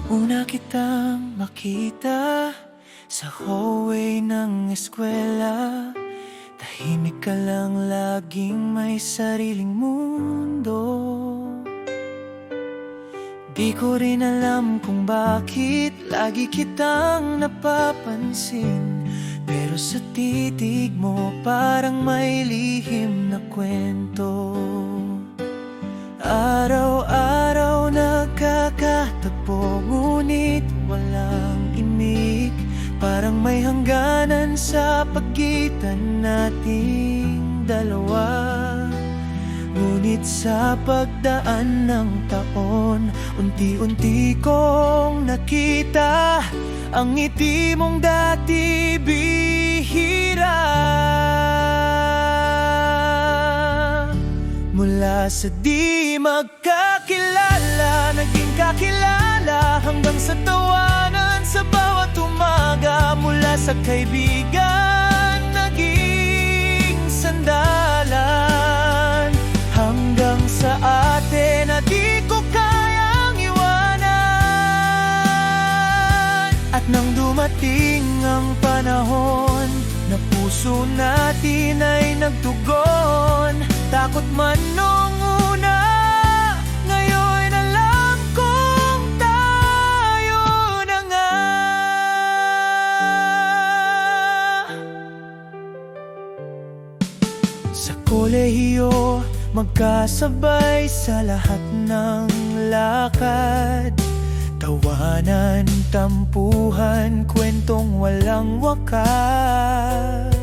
Una kitang makita sa hallway ng eskwela. Tahimik ka lang, laging may sariling mundo. Di ko rin alam kung bakit lagi kitang napapansin, pero sa titig mo parang may lihim na kwento. Araw-araw nagkakatagpo, ngunit walang imik. Parang may hangganan sa pagitan nating dalawa. Ngunit sa pagdaan ng taon, unti-unti kong nakita ang ngiti mong dati bihira. Mula sa di magkakilala, naging kakilala, hanggang sa tawanan sa bawat umaga. Mula sa kaibigan, naging sandalan, hanggang sa atin na di ko kayang iwanan. At nang dumating ang panahon na puso natin ay nagtugon, takot man nung una, ngayon alam kong tayo na nga. Sa kolehiyo, magkasabay sa lahat ng lakad. Tawanan, tampuhan, kwentong walang wakas.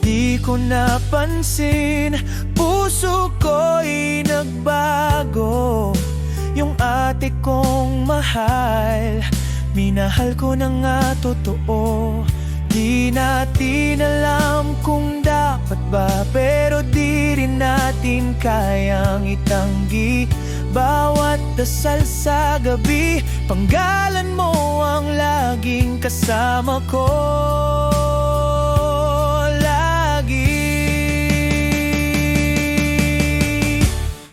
Di ko napansin, puso ko'y nagbago. Yung ate kong mahal, minahal ko na nga totoo. Di natin alam kung dapat ba, pero di rin natin kayang itanggi. Bawat dasal sa gabi, panggalan mo ang laging kasama ko.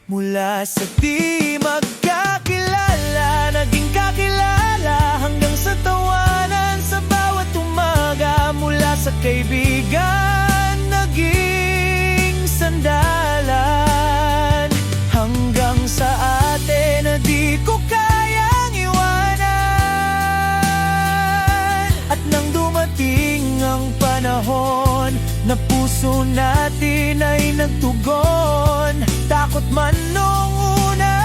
Mula sa di magkakilala, naging kakilala, hanggang sa tawanan sa bawat umaga. Mula sa kaibigan, naging sandalan, hanggang sa atin na di ko kayang iwanan. At nang dumating ang panahon na puso natin ay nagtugon, takot man nung una,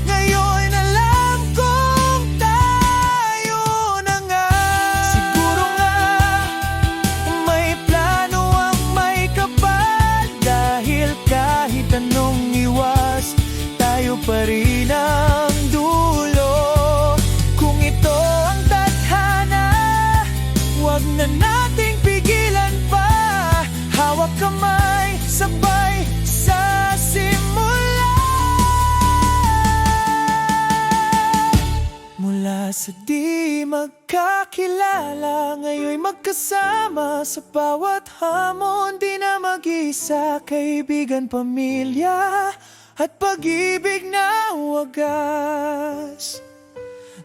ngayon alam kong tayo na nga. Siguro nga may plano ang may kapal, dahil kahit anong iwas, tayo pa rin ang dulo. Kung ito ang tadhana, wag na nating pigilan pa. Hawak kamay, sabay sa simula. Mula sa di magkakilala, ngayon'y magkasama sa bawat hamon. Di na mag-isa, kaibigan, pamilya, at pag-ibig na wagas.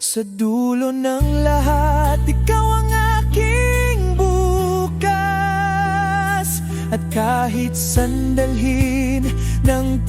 Sa dulo ng lahat, ikaw ang aking bukas. At kahit sandalhin ng